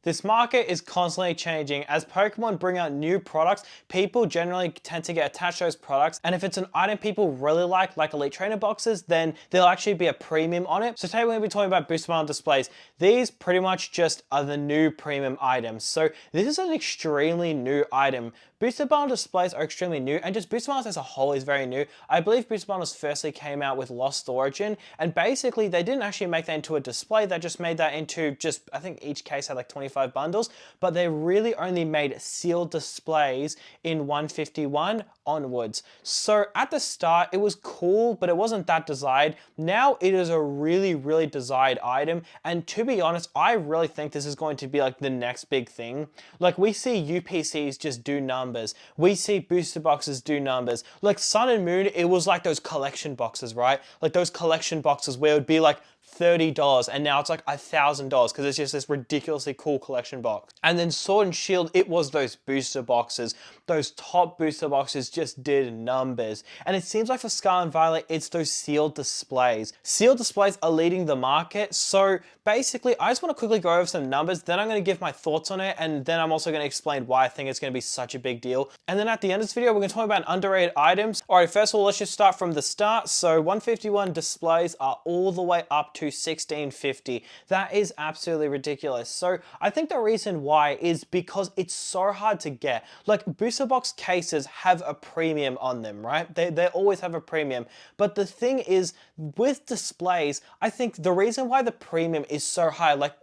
This market is constantly changing. As Pokemon bring out new products, people generally tend to get attached to those products. And if it's an item people really like Elite Trainer boxes, then there'll actually be a premium on it. So today we're going to be talking about Booster Bundle displays. These pretty much just are the new premium items. So this is an extremely new item. Booster Bundle displays are extremely new, and just Booster Bundles as a whole is very new. I believe Booster Bundles firstly came out with Lost Origin, and basically they didn't actually make that into a display, they just made that into just, I think each case had like 25 bundles, but they really only made sealed displays in 151 onwards. So at the start, it was cool, but it wasn't that desired. Now it is a really desired item, and to be honest, I really think this is going to be like the next big thing. Like, we see UPCs just do numbers. We see booster boxes do numbers. Like Sun and Moon, it was like those collection boxes, right? Like those collection boxes where it would be like $30, and now it's like $1,000 because it's just this ridiculously cool collection box. And then Sword and Shield, it was those booster boxes. Those top booster boxes just did numbers. And it seems like for Scarlet and Violet, it's those sealed displays. Sealed displays are leading the market. So basically, I just want to quickly go over some numbers, then I'm going to give my thoughts on it, and then I'm also going to explain why I think it's going to be such a big deal. And then at the end of this video, we're going to talk about underrated items. All right, first of all, let's just start from the start. So 151 displays are all the way up to 1650. That is absolutely ridiculous. So I think the reason why is because it's so hard to get. Like, booster box cases have a premium on them, right? They always have a premium. But the thing is, with displays, I think the reason why the premium is so high, like,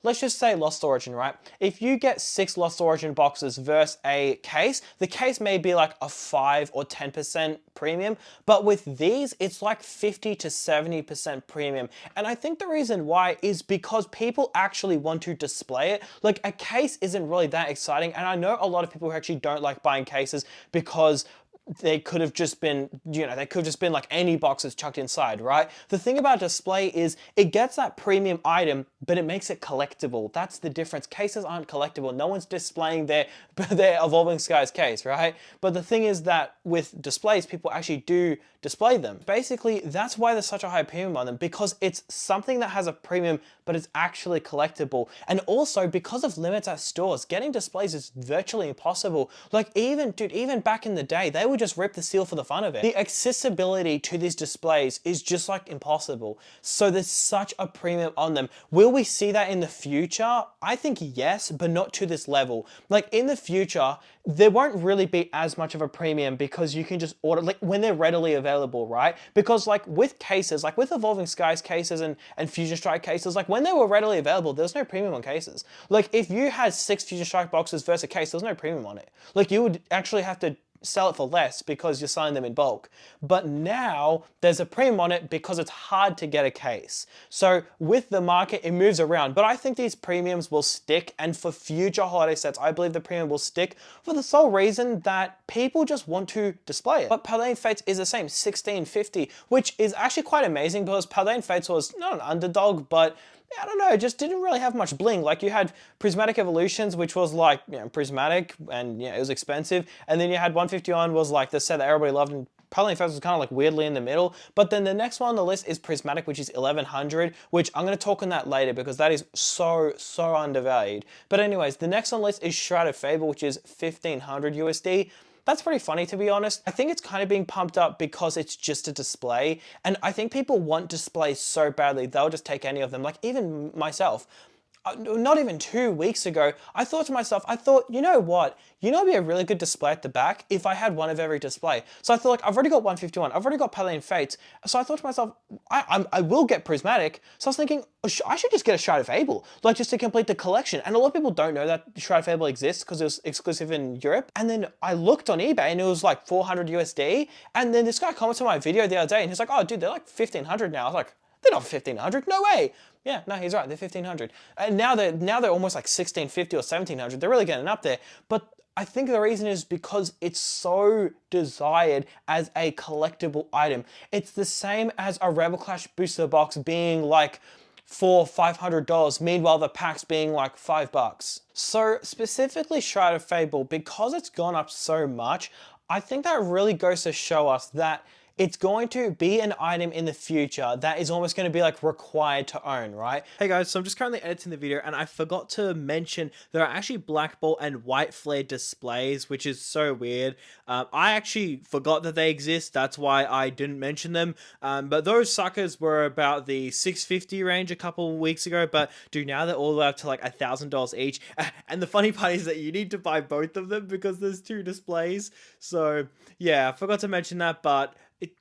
let's just say Lost Origin, right? If you get 6 Lost Origin boxes versus a case, the case may be like a 5 or 10% premium, but with these, it's like 50 to 70% premium. And I think the reason why is because people actually want to display it. Like, a case isn't really that exciting, and I know a lot of people who actually don't like buying cases because they could have just been, they could have just been like any boxes chucked inside, right? The thing about display is it gets that premium item, but it makes it collectible. That's the difference. Cases aren't collectible. No one's displaying their Evolving Skies case, right? But the thing is that with displays, people actually do display them. Basically, that's why there's such a high premium on them, because it's something that has a premium, but it's actually collectible. And also, because of limits at stores, getting displays is virtually impossible. Like, even back in the day, they would just rip the seal for the fun of it. The accessibility to these displays is just like impossible. So there's such a premium on them. Will we see that in the future? I think yes, but not to this level. Like, in the future, there won't really be as much of a premium because you can just order, like, when they're readily available, right? Because like with cases, like with Evolving Skies cases and Fusion Strike cases, like when they were readily available, there's no premium on cases. Like, if you had 6 Fusion Strike boxes versus a case, there's no premium on it. Like, you would actually have to sell it for less because you're selling them in bulk. But now there's a premium on it because it's hard to get a case. So with the market, it moves around. But I think these premiums will stick, and for future holiday sets, I believe the premium will stick for the sole reason that people just want to display it. But Paldean Fates is the same, 1650, which is actually quite amazing because Paldean Fates was not an underdog, but I don't know, it just didn't really have much bling. Like, you had Prismatic Evolutions, which was like, prismatic, and it was expensive. And then you had 151 was like the set that everybody loved, and Paldean Fates was kind of like weirdly in the middle. But then the next one on the list is Prismatic, which is 1100, which I'm going to talk on that later because that is so undervalued. But anyways, the next on the list is Shrouded Fable, which is 1500 USD. That's pretty funny, to be honest. I think it's kind of being pumped up because it's just a display, and I think people want displays so badly, they'll just take any of them. Like, even myself, not even 2 weeks ago, I thought to myself, you know what? It'd be a really good display at the back if I had one of every display. So I thought, like, I've already got 151, I've already got Paldean Fates. So I thought to myself, I will get Prismatic. So I was thinking, I should just get a Shrouded Fable, like, just to complete the collection. And a lot of people don't know that Shrouded Fable exists because it was exclusive in Europe. And then I looked on eBay and it was like 400 USD. And then this guy commented on my video the other day and he's like, oh dude, they're like 1500 now. I was like, they're not 1500, no way. Yeah, no, he's right, they're 1500. And now they're almost like 1650 or 1700. They're really getting up there. But I think the reason is because it's so desired as a collectible item. It's the same as a Rebel Clash booster box being like $400-500, meanwhile the packs being like $5. So specifically Shrouded Fable, because it's gone up so much, I think that really goes to show us that it's going to be an item in the future that is almost going to be like required to own, right? Hey guys, so I'm just currently editing the video and I forgot to mention there are actually black ball and white flare displays, which is so weird. I actually forgot that they exist, that's why I didn't mention them. But those suckers were about the $650 range a couple weeks ago, but dude, now they're all the way up to like $1,000 each. And the funny part is that you need to buy both of them because there's two displays. So yeah, I forgot to mention that, but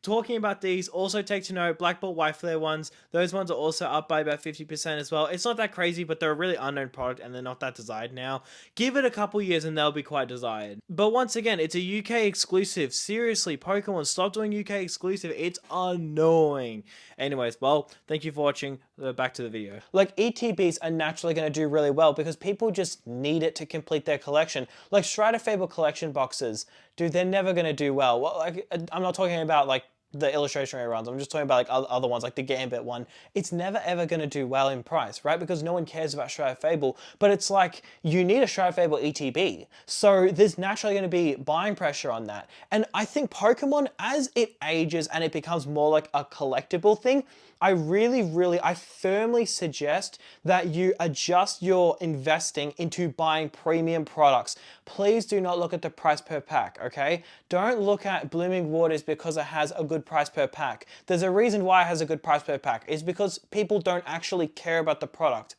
talking about these, also take to note, black ball, white flare ones, those ones are also up by about 50% as well. It's not that crazy, but they're a really unknown product and they're not that desired now. Give it a couple years and they'll be quite desired. But once again, it's a UK exclusive. Seriously, Pokemon, stop doing UK exclusive. It's annoying. Anyways, well, thank you for watching. Back to the video. Like, ETBs are naturally going to do really well because people just need it to complete their collection. Like Shrouded Fable collection boxes, dude, they're never going to do well. Well, like, I'm not talking about like the illustration runs. I'm just talking about like other ones, like the Gambit one. It's never ever going to do well in price, right? Because no one cares about Shrouded Fable. But it's like, you need a Shrouded Fable ETB. So there's naturally going to be buying pressure on that. And I think Pokemon, as it ages and it becomes more like a collectible thing, I firmly suggest that you adjust your investing into buying premium products. Please do not look at the price per pack, okay? Don't look at Blooming Waters because it has a good price per pack. There's a reason why it has a good price per pack. It's because people don't actually care about the product.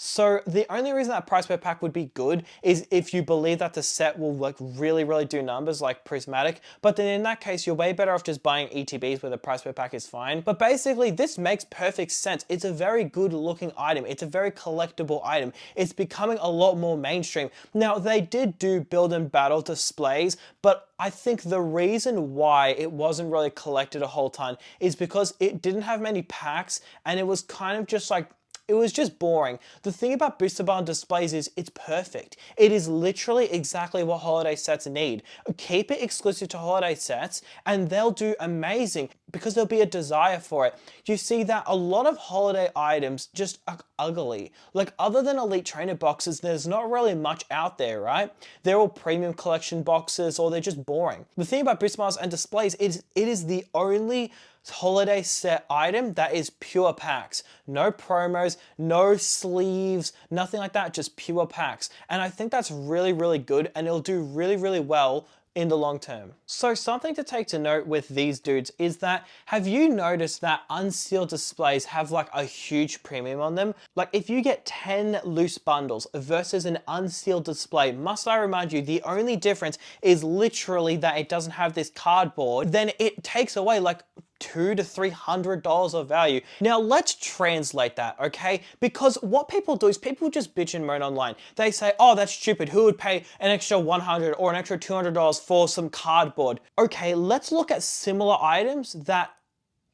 So the only reason that price per pack would be good is if you believe that the set will like really do numbers like Prismatic, but then in that case you're way better off just buying ETBs where the price per pack is fine. But basically this makes perfect sense. It's a very good looking item. It's a very collectible item. It's becoming a lot more mainstream. Now they did do build and battle displays, but I think the reason why it wasn't really collected a whole ton is because it didn't have many packs and it was kind of just like, it was just boring. The thing about Booster Barn displays is it's perfect. It is literally exactly what holiday sets need. Keep it exclusive to holiday sets and they'll do amazing because there'll be a desire for it. You see that a lot of holiday items just are ugly. Like, other than Elite Trainer boxes, there's not really much out there, right? They're all premium collection boxes or they're just boring. The thing about Booster Bars and displays is it is the only holiday set item that is pure packs. No promos, no sleeves, nothing like that, just pure packs. And I think that's really good and it'll do really well in the long term. So something to take to note with these dudes is that, have you noticed that unsealed displays have like a huge premium on them? Like, if you get 10 loose bundles versus an unsealed display, must I remind you, the only difference is literally that it doesn't have this cardboard, then it takes away like $200 to $300 of value. Now let's translate that, okay? Because what people do is people just bitch and moan online. They say, oh, that's stupid. Who would pay an extra $100 or an extra $200 for some cardboard? Okay, let's look at similar items that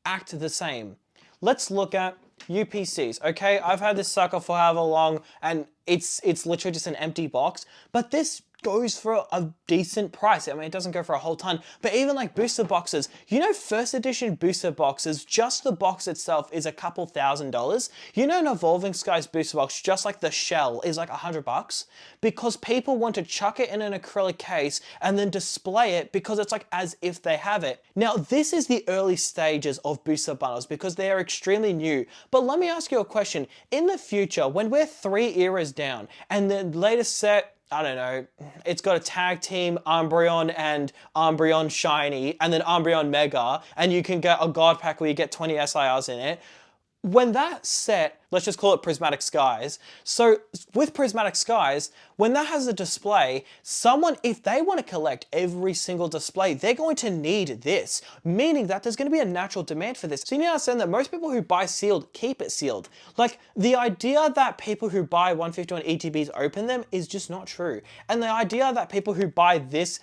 act the same. Let's look at UPCs, okay? I've had this sucker for however long and it's literally just an empty box, but this goes for a decent price. I mean, it doesn't go for a whole ton, but even like booster boxes, you know, first edition booster boxes, just the box itself is a couple $1,000s. You know, an Evolving Skies booster box, just like the shell, is like $100 because people want to chuck it in an acrylic case and then display it because it's like as if they have it. Now, this is the early stages of booster bundles because they are extremely new. But let me ask you a question. In the future, when we're 3 eras down and the latest set, I don't know, it's got a tag team, Umbreon and Umbreon Shiny, and then Umbreon Mega, and you can get a God Pack where you get 20 SIRs in it. When that set, let's just call it Prismatic Skies. So with Prismatic Skies, when that has a display, someone, if they want to collect every single display, they're going to need this, meaning that there's going to be a natural demand for this. So you need to understand that most people who buy sealed keep it sealed. Like, the idea that people who buy 151 ETBs open them is just not true. And the idea that people who buy this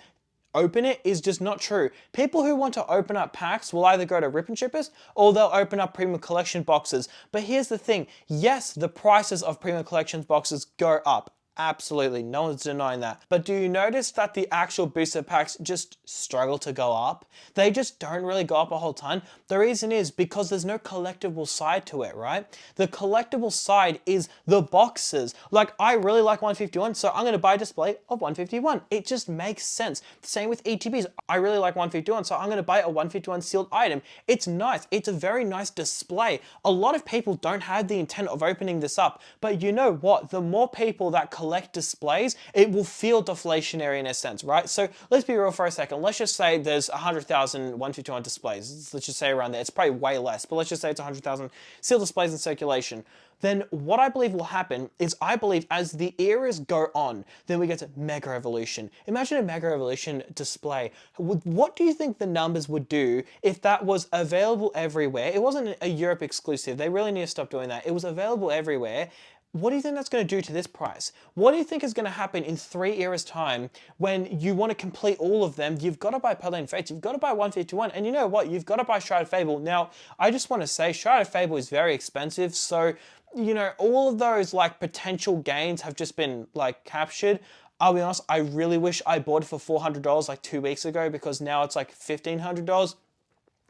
open it is just not true. People who want to open up packs will either go to Rip and Shippers or they'll open up premium collection boxes. But here's the thing, yes, the prices of premium collections boxes go up. Absolutely, no one's denying that. But do you notice that the actual booster packs just struggle to go up? They just don't really go up a whole ton. The reason is because there's no collectible side to it, right? The collectible side is the boxes. Like, I really like 151, so I'm gonna buy a display of 151. It just makes sense. Same with ETBs. I really like 151, so I'm gonna buy a 151 sealed item. It's nice. It's a very nice display. A lot of people don't have the intent of opening this up, but you know what? The more people that collect displays, it will feel deflationary in a sense, right? So let's be real for a second. Let's just say there's 100,000 151 displays. Let's just say around there. It's probably way less, but let's just say it's 100,000 sealed displays in circulation. Then what I believe will happen is I believe as the eras go on, then we get to Mega Evolution. Imagine a Mega Evolution display. What do you think the numbers would do if that was available everywhere? It wasn't a Europe exclusive. They really need to stop doing that. It was available everywhere. What do you think that's going to do to this price? What do you think is going to happen in 3 eras time when you want to complete all of them? You've got to buy Paldean Fates, you've got to buy 151, and you know what? You've got to buy Shrouded Fable. Now, I just want to say Shrouded Fable is very expensive, so, you know, all of those like potential gains have just been like captured. I'll be honest, I really wish I bought it for $400 like 2 weeks ago because now it's like $1,500.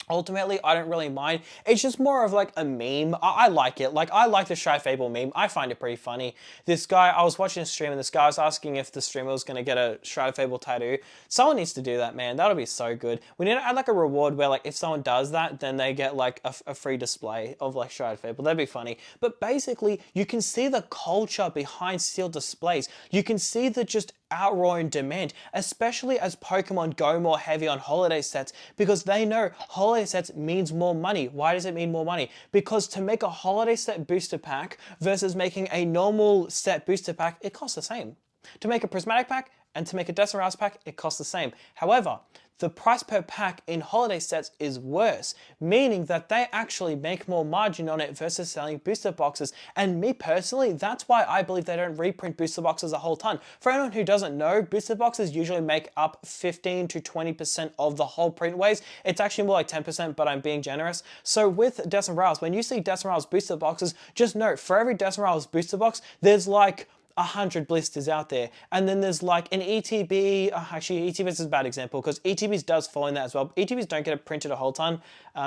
Ultimately, I don't really mind. It's just more of like a meme. I like it. Like, I like the Shrouded Fable meme. I find it pretty funny. This guy, I was watching a stream and this guy was asking if the streamer was going to get a Shrouded Fable tattoo. Someone needs to do that, man. That'll be so good. We need to add like a reward where like if someone does that, then they get like a free display of like Shrouded Fable. That'd be funny. But basically, you can see the culture behind sealed displays. You can see the just outroaring demand, especially as Pokemon go more heavy on holiday sets because they know holiday sets means more money. Why does it mean more money? Because to make a holiday set booster pack versus making a normal set booster pack, it costs the same. To make a prismatic pack and to make a Desert Rouse pack, it costs the same. However, the price per pack in holiday sets is worse, meaning that they actually make more margin on it versus selling booster boxes. And me personally, that's why I believe they don't reprint booster boxes a whole ton. For anyone who doesn't know, booster boxes usually make up 15 to 20% of the whole print ways. It's actually more like 10%, but I'm being generous. So with Desert Rouse, when you see Desert Rouse booster boxes, just note, for every Desert Rouse booster box, there's like 100 blisters out there. And then there's like an ETB, actually ETBs is a bad example because ETBs does fall in that as well. ETBs don't get it printed a whole ton,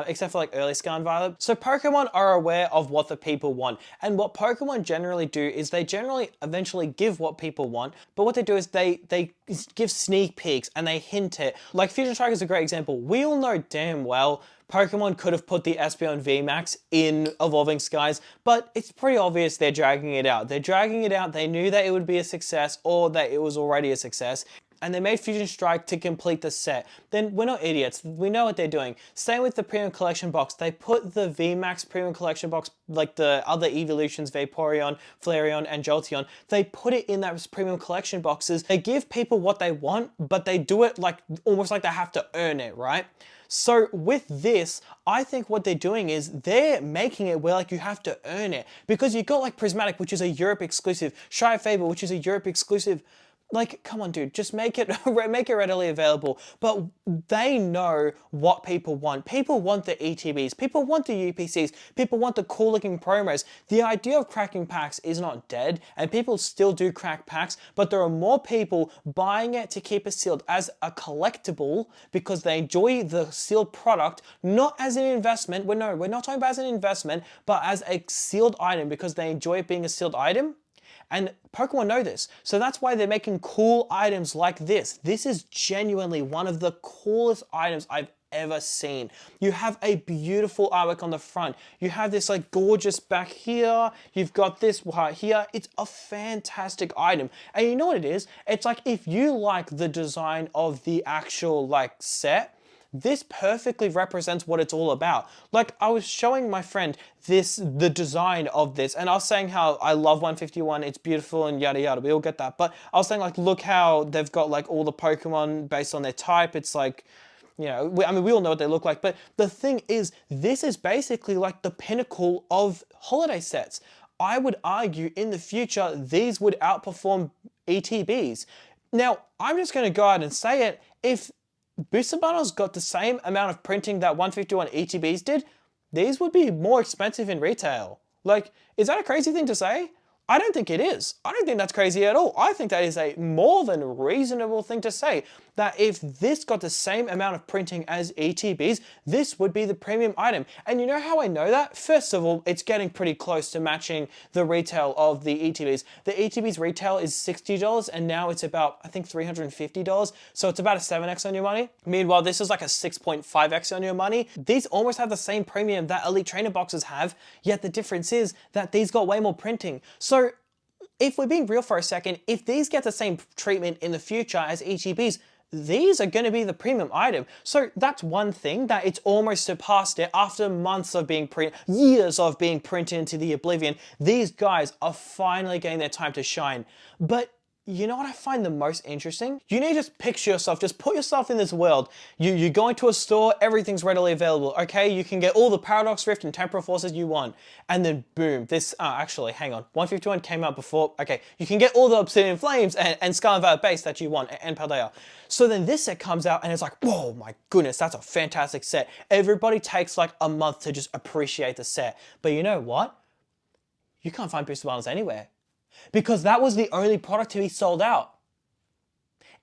except for like early Scarlet Violet. So Pokemon are aware of what the people want. And what Pokemon generally do is they generally eventually give what people want, but what they do is they give sneak peeks and they hint it. Like Fusion Strike is a great example. We all know damn well Pokemon could have put the Espeon VMAX in Evolving Skies, but it's pretty obvious they're dragging it out. They're dragging it out. They knew that it would be a success or that it was already a success, and they made Fusion Strike to complete the set. Then we're not idiots. We know what they're doing. Same with the Premium Collection box. They put the VMAX Premium Collection box, like the other evolutions, Vaporeon, Flareon, and Jolteon, they put it in those Premium Collection boxes. They give people what they want, but they do it like almost like they have to earn it, right? So with this, I think what they're doing is they're making it where like you have to earn it because you got like Prismatic, which is a Europe exclusive, Shrouded Fable, which is a Europe exclusive. Like, come on, dude, just make it readily available. But they know what people want. People want the ETBs. People want the UPCs. People want the cool looking promos. The idea of cracking packs is not dead, and people still do crack packs, but there are more people buying it to keep it sealed as a collectible because they enjoy the sealed product, not as an investment. We're not talking about as an investment, but as a sealed item because they enjoy it being a sealed item. And Pokemon know this, so that's why they're making cool items like this. This is genuinely one of the coolest items I've ever seen. You have a beautiful artwork on the front. You have this like gorgeous back here. You've got this right here. It's a fantastic item. And you know what it is? It's like if you like the design of the actual like set, this perfectly represents what it's all about. Like, I was showing my friend the design of this, and I was saying how I love 151, it's beautiful and yada yada, we all get that. But I was saying like, look how they've got like all the Pokemon based on their type. It's like, you know, I mean, we all know what they look like, but the thing is, this is basically like the pinnacle of holiday sets. I would argue in the future, these would outperform ETBs. Now, I'm just gonna go out and say it, if booster bundles got the same amount of printing that 151 ETBs did, these would be more expensive in retail. Like, is that a crazy thing to say? I don't think it is. I don't think that's crazy at all. I think that is a more than reasonable thing to say, that if this got the same amount of printing as ETBs, this would be the premium item. And you know how I know that? First of all, it's getting pretty close to matching the retail of the ETBs. The ETBs retail is $60 and now it's about, I think, $350. So it's about a 7x on your money. Meanwhile, this is like a 6.5x on your money. These almost have the same premium that Elite Trainer boxes have, yet the difference is that these got way more printing. So if we're being real for a second, if these get the same treatment in the future as ETBs, these are going to be the premium item. So that's one thing, that it's almost surpassed it after months of being years of being printed into the oblivion. These guys are finally getting their time to shine. But you know what I find the most interesting? You need to just picture yourself, just put yourself in this world. You go into a store, everything's readily available, okay? You can get all the Paradox Rift and Temporal Forces you want. And then boom, this, actually, hang on. 151 came out before, okay. You can get all the Obsidian Flames and Scarlet Violet base that you want, and Paldea. So then this set comes out and it's like, whoa, my goodness, that's a fantastic set. Everybody takes like a month to just appreciate the set. But you know what? You can't find booster bundles anywhere. Because that was the only product to be sold out.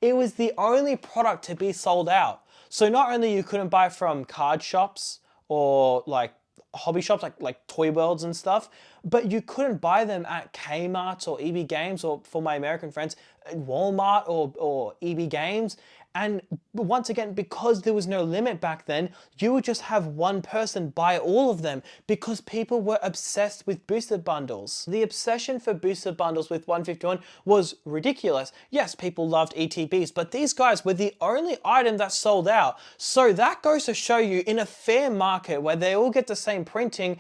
It was the only product to be sold out. So not only you couldn't buy from card shops or like hobby shops like Toy Worlds and stuff, but you couldn't buy them at Kmart or EB Games, or for my American friends, Walmart or EB Games. And once again, because there was no limit back then, you would just have one person buy all of them because people were obsessed with booster bundles. The obsession for booster bundles with 151 was ridiculous. Yes, people loved ETBs, but these guys were the only item that sold out. So that goes to show you, in a fair market where they all get the same printing,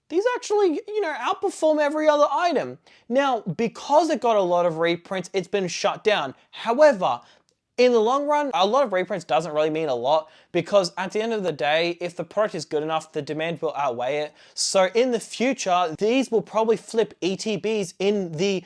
these actually, outperform every other item. Now, because it got a lot of reprints, it's been shut down. However, in the long run, a lot of reprints doesn't really mean a lot, because at the end of the day, if the product is good enough, the demand will outweigh it. So in the future, these will probably flip ETBs in the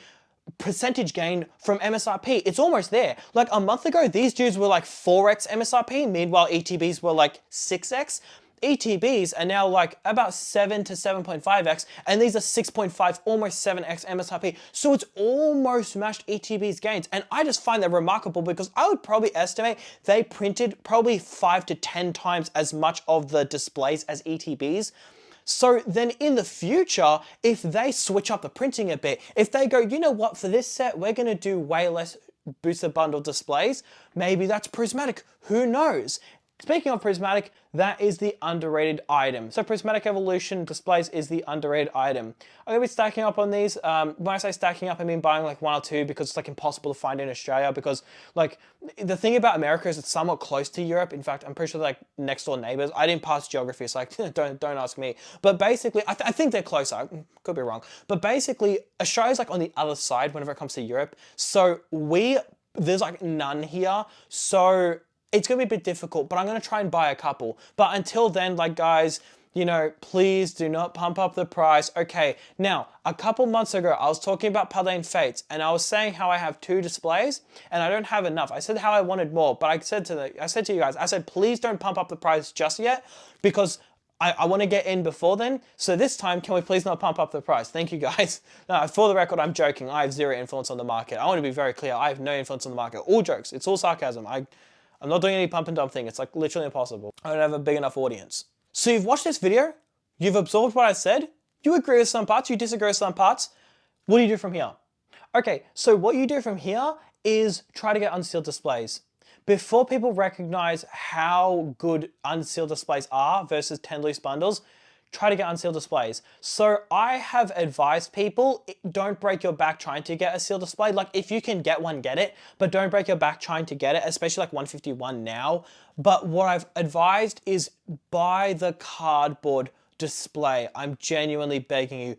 percentage gain from MSRP. It's almost there. Like a month ago, these dudes were like 4x MSRP, meanwhile ETBs were like 6x. ETBs are now like about 7 to 7.5x, and these are 6.5, almost 7x MSRP. So it's almost matched ETB's gains. And I just find that remarkable, because I would probably estimate they printed probably 5 to 10 times as much of the displays as ETBs. So then in the future, if they switch up the printing a bit, if they go, you know what, for this set, we're going to do way less booster bundle displays, maybe that's Prismatic, who knows? Speaking of Prismatic, that is the underrated item. So Prismatic Evolution displays is the underrated item. I'm going to be stacking up on these. When I say stacking up, I mean buying like 1 or 2, because it's like impossible to find in Australia, because like the thing about America is it's somewhat close to Europe. In fact, I'm pretty sure they're like next door neighbors. I didn't pass geography, so like don't ask me. But basically, I think they're closer. Could be wrong. But basically, Australia's like on the other side whenever it comes to Europe. So there's like none here. So it's going to be a bit difficult, but I'm going to try and buy a couple. But until then, like guys, please do not pump up the price. Okay, now, a couple months ago, I was talking about Paldean Fates, and I was saying how I have 2 displays, and I don't have enough. I said how I wanted more, but I said to you guys, I said, please don't pump up the price just yet, because I want to get in before then. So this time, can we please not pump up the price? Thank you, guys. No, for the record, I'm joking. I have 0 influence on the market. I want to be very clear. I have no influence on the market. All jokes. It's all sarcasm. I'm not doing any pump and dump thing. It's like literally impossible. I don't have a big enough audience. So you've watched this video, you've absorbed what I said, you agree with some parts, you disagree with some parts. What do you do from here? Okay, so what you do from here is try to get unsealed displays. Before people recognize how good unsealed displays are versus 10 loose bundles, try to get unsealed displays. So I have advised people, don't break your back trying to get a sealed display. Like if you can get one, get it, but don't break your back trying to get it, especially like 151 now. But what I've advised is buy the cardboard display. I'm genuinely begging you,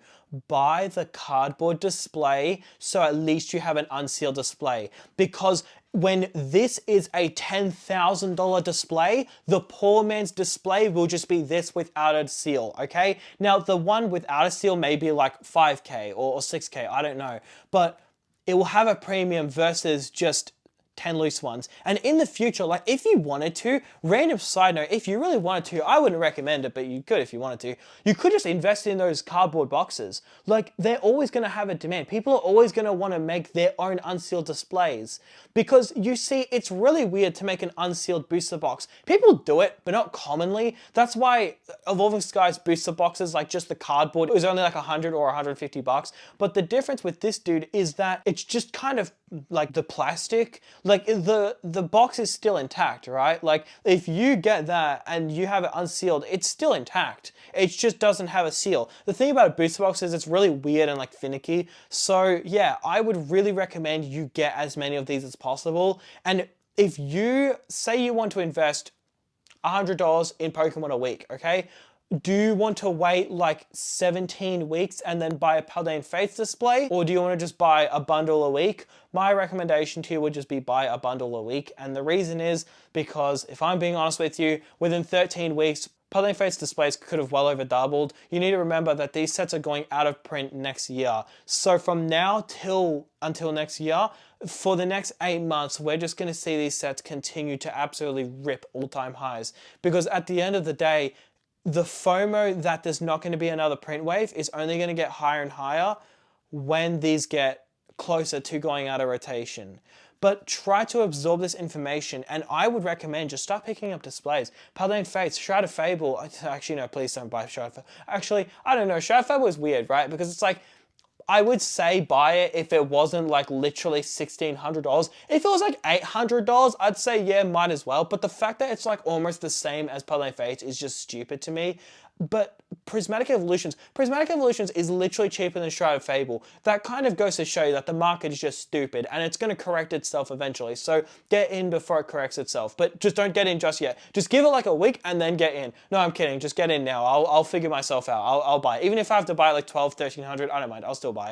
buy the cardboard display so at least you have an unsealed display. Because when this is a $10,000 display, the poor man's display will just be this without a seal, okay? Now, the one without a seal may be like 5K or 6K, I don't know. But it will have a premium versus just 10 loose ones. And in the future, like if you wanted to, random side note, if you really wanted to, I wouldn't recommend it, but you could if you wanted to, you could just invest in those cardboard boxes. Like they're always going to have a demand. People are always going to want to make their own unsealed displays because you see, it's really weird to make an unsealed booster box. People do it, but not commonly. That's why of all this guy's booster boxes, like just the cardboard, it was only like 100 or 150 bucks. But the difference with this dude is that it's just kind of like the plastic, like the box is still intact, right? Like if you get that and you have it unsealed, it's still intact. It just doesn't have a seal. The thing about a booster box is it's really weird and like finicky. So yeah, I would really recommend you get as many of these as possible. And if you say you want to invest $100 in Pokemon a week, okay? Do you want to wait like 17 weeks and then buy a Paldean Fates display? Or do you want to just buy a bundle a week? My recommendation to you would just be buy a bundle a week. And the reason is because if I'm being honest with you, within 13 weeks, Paldean Fates displays could have well over doubled. You need to remember that these sets are going out of print next year. So from now until next year, for the next 8 months, we're just going to see these sets continue to absolutely rip all-time highs. Because at the end of the day, the FOMO that there's not going to be another print wave is only going to get higher and higher when these get closer to going out of rotation. But try to absorb this information, and I would recommend just start picking up displays. Paldean Fates, Shrouded Fable, actually no, please don't buy Shrouded Fable. Actually, I don't know, Shrouded Fable is weird, right? Because it's like, I would say buy it if it wasn't like literally $1,600. If it was like $800, I'd say yeah, might as well. But the fact that it's like almost the same as Paldean Fates is just stupid to me. But Prismatic Evolutions is literally cheaper than Shrouded Fable. That kind of goes to show you that the market is just stupid and it's going to correct itself eventually. So get in before it corrects itself. But just don't get in just yet. Just give it like a week and then get in. No, I'm kidding. Just get in now. I'll figure myself out. I'll buy it. Even if I have to buy it like $1,200, $1,300, I don't mind. I'll still buy it.